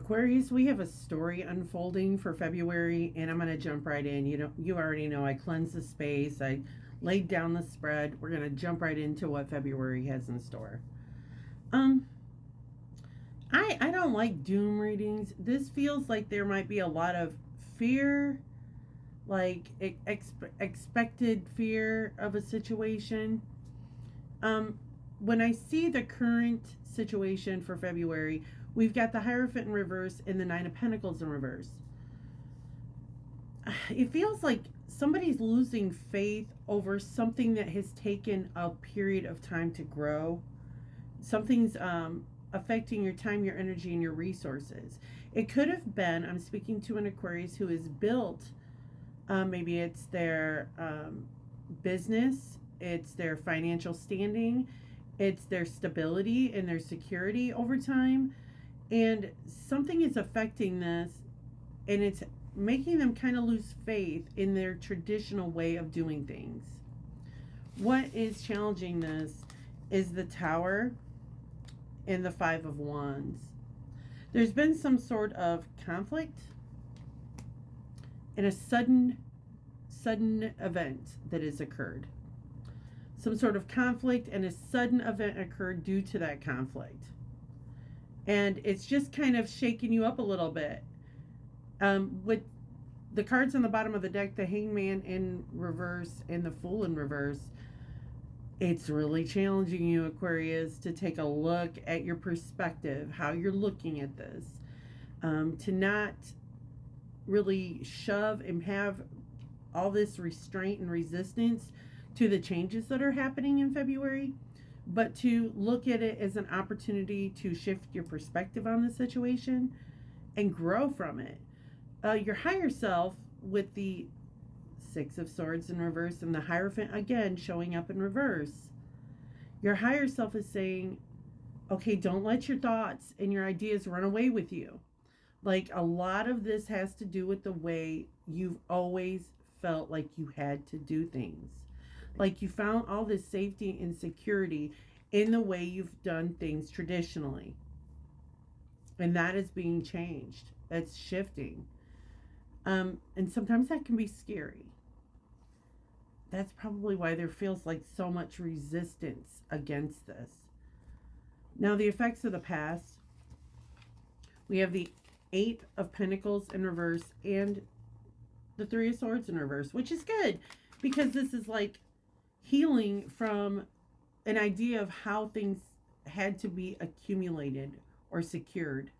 Aquarius, we have a story unfolding for February, and I'm going to jump right in. You already know I cleansed the space. I laid down the spread. We're going to jump right into what February has in store. Um, I don't like doom readings. This feels like there might be a lot of fear, like expected fear of a situation. Um, when I see the current situation for February, we've got the Hierophant in reverse and the Nine of Pentacles in reverse. It feels like somebody's losing faith over something that has taken a period of time to grow. Something's affecting your time, your energy, and your resources. It could have been, I'm speaking to an Aquarius who is built, maybe it's their business, it's their financial standing, it's their stability and their security over time. And something is affecting this, and it's making them kind of lose faith in their traditional way of doing things. What is challenging this is the Tower and the Five of Wands. There's been some sort of conflict and a sudden event that has occurred. Some sort of conflict and a sudden event occurred due to that conflict. And it's just kind of shaking you up a little bit. With the cards on the bottom of the deck, the Hangman in reverse and the Fool in reverse, it's really challenging you, Aquarius, to take a look at your perspective, how you're looking at this, to not really shove and have all this restraint and resistance to the changes that are happening in February, but to look at it as an opportunity to shift your perspective on the situation and grow from it. Your higher self, with the Six of Swords in reverse and the Hierophant again showing up in reverse, your higher self is saying, okay, don't let your thoughts and your ideas run away with you. Like, a lot of this has to do with the way you've always felt like you had to do things. Like, you found all this safety and security in the way you've done things traditionally. And that is being changed. That's shifting. And sometimes that can be scary. That's probably why there feels like so much resistance against this. Now, the effects of the past. We have the Eight of Pentacles in reverse and the Three of Swords in reverse, which is good because this is like healing from an idea of how things had to be accumulated or secured.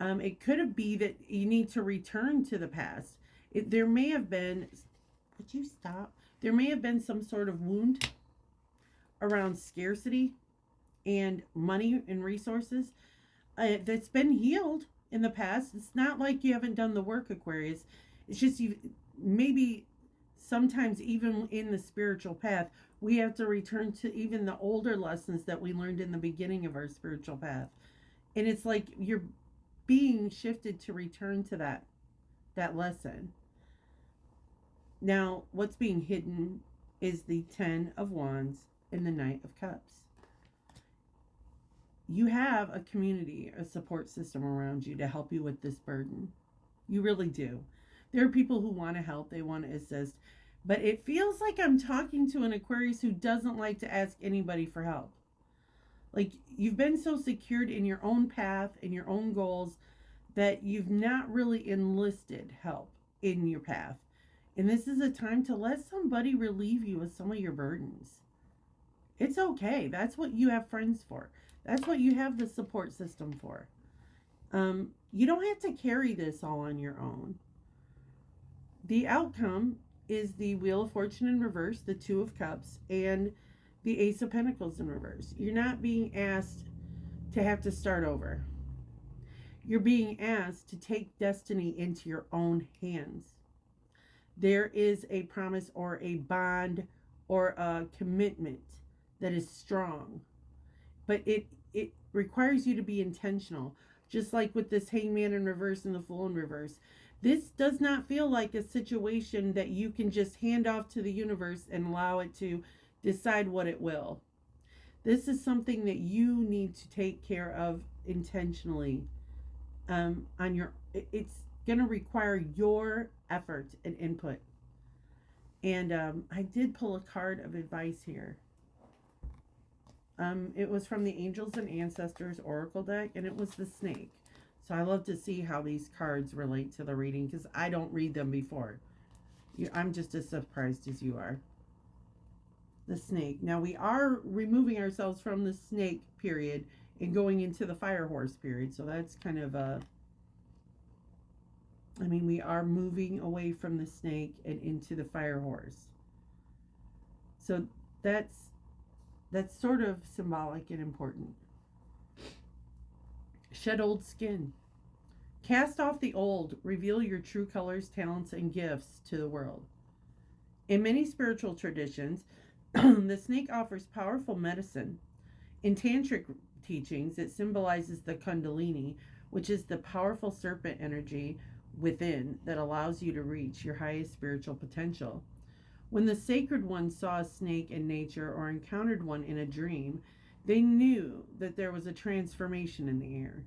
It could be that you need to return to the past. There may have been, would you stop? There may have been some sort of wound around scarcity and money and resources that's been healed in the past. It's not like you haven't done the work, Aquarius. It's just you maybe sometimes even in the spiritual path, we have to return to even the older lessons that we learned in the beginning of our spiritual path. And it's like you're being shifted to return to that lesson. Now, what's being hidden is the Ten of Wands and the Knight of Cups. You have a community, a support system around you to help you with this burden. You really do. There are people who want to help, they want to assist, but it feels like I'm talking to an Aquarius who doesn't like to ask anybody for help. Like, you've been so secured in your own path and your own goals that you've not really enlisted help in your path. And this is a time to let somebody relieve you of some of your burdens. It's okay. That's what you have friends for. That's what you have the support system for. You don't have to carry this all on your own. The outcome is the Wheel of Fortune in reverse, the Two of Cups, and the Ace of Pentacles in reverse. You're not being asked to have to start over. You're being asked to take destiny into your own hands. There is a promise or a bond or a commitment that is strong. But it requires you to be intentional. Just like with this Hangman in reverse and the Fool in reverse. This does not feel like a situation that you can just hand off to the universe and allow it to decide what it will. This is something that you need to take care of intentionally on your, it's going to require your effort and input. And I did pull a card of advice here. It was from the Angels and Ancestors Oracle deck, and it was the snake. So I love to see how these cards relate to the reading, because I don't read them before. I'm just as surprised as you are. The snake. Now we are removing ourselves from the snake period and going into the fire horse period. So that's kind of a, I mean, we are moving away from the snake and into the fire horse. So that's sort of symbolic and important. Shed old skin. Cast off the old. Reveal your true colors, talents, and gifts to the world. In many spiritual traditions, the snake offers powerful medicine. In tantric teachings, it symbolizes the kundalini, which is the powerful serpent energy within that allows you to reach your highest spiritual potential. When the sacred ones saw a snake in nature or encountered one in a dream, they knew that there was a transformation in the air.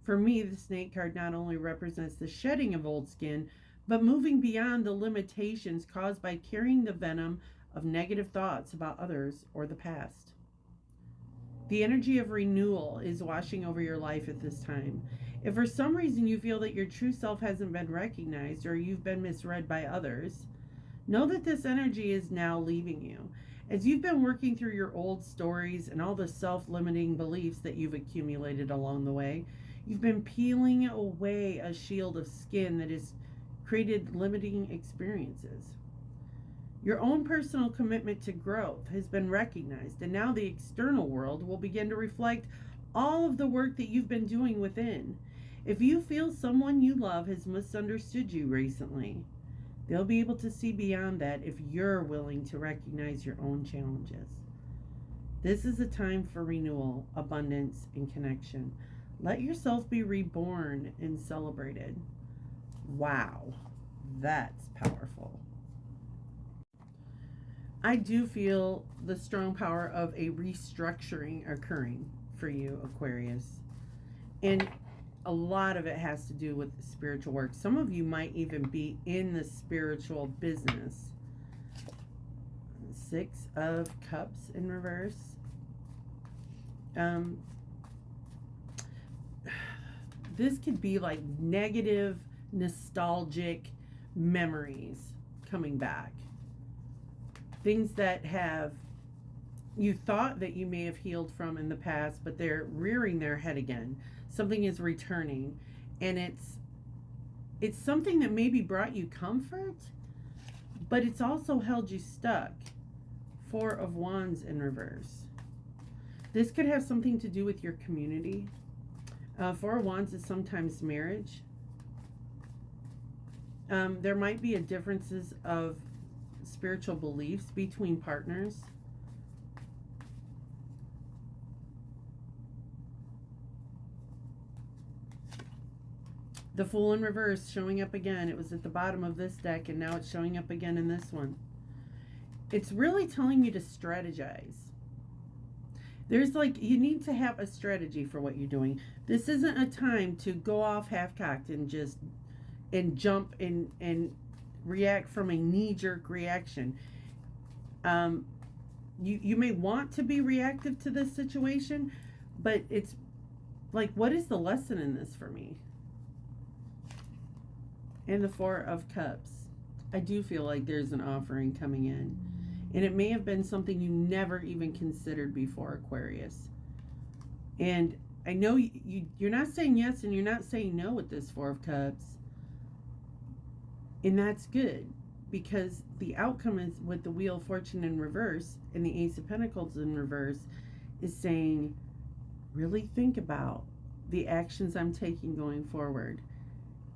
For me, the snake card not only represents the shedding of old skin, but moving beyond the limitations caused by carrying the venom of negative thoughts about others or the past. The energy of renewal is washing over your life at this time. If for some reason you feel that your true self hasn't been recognized or you've been misread by others, know that this energy is now leaving you. As you've been working through your old stories and all the self-limiting beliefs that you've accumulated along the way, you've been peeling away a shield of skin that has created limiting experiences. Your own personal commitment to growth has been recognized, and now the external world will begin to reflect all of the work that you've been doing within. If you feel someone you love has misunderstood you recently, they'll be able to see beyond that if you're willing to recognize your own challenges. This is a time for renewal, abundance, and connection. Let yourself be reborn and celebrated. Wow, that's powerful. I do feel the strong power of a restructuring occurring for you, Aquarius. And a lot of it has to do with spiritual work. Some of you might even be in the spiritual business. 6 of Cups in reverse. This could be like negative, nostalgic memories coming back. Things that have you thought that you may have healed from in the past, but they're rearing their head again. Something is returning, and it's something that maybe brought you comfort, but it's also held you stuck. 4 of Wands in reverse. This could have something to do with your community. 4 of Wands is sometimes marriage. There might be a differences of spiritual beliefs between partners. The Fool in reverse showing up again. It was at the bottom of this deck, and now it's showing up again in this one. It's really telling you to strategize. There's like, you need to have a strategy for what you're doing. This isn't a time to go off half-cocked and just jump and react from a knee-jerk reaction. You may want to be reactive to this situation, but it's like, what is the lesson in this for me? And the 4 of Cups. I do feel like there's an offering coming in. And it may have been something you never even considered before, Aquarius. And I know you're not saying yes and you're not saying no with this 4 of Cups. And that's good, because the outcome is with the Wheel of Fortune in reverse and the Ace of Pentacles in reverse is saying, really think about the actions I'm taking going forward.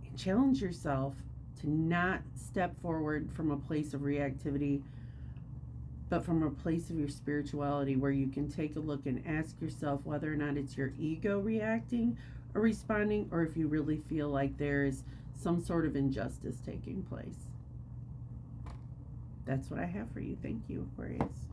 And challenge yourself to not step forward from a place of reactivity, but from a place of your spirituality, where you can take a look and ask yourself whether or not it's your ego reacting or responding, or if you really feel like there is some sort of injustice taking place. That's what I have for you. Thank you, Aquarius.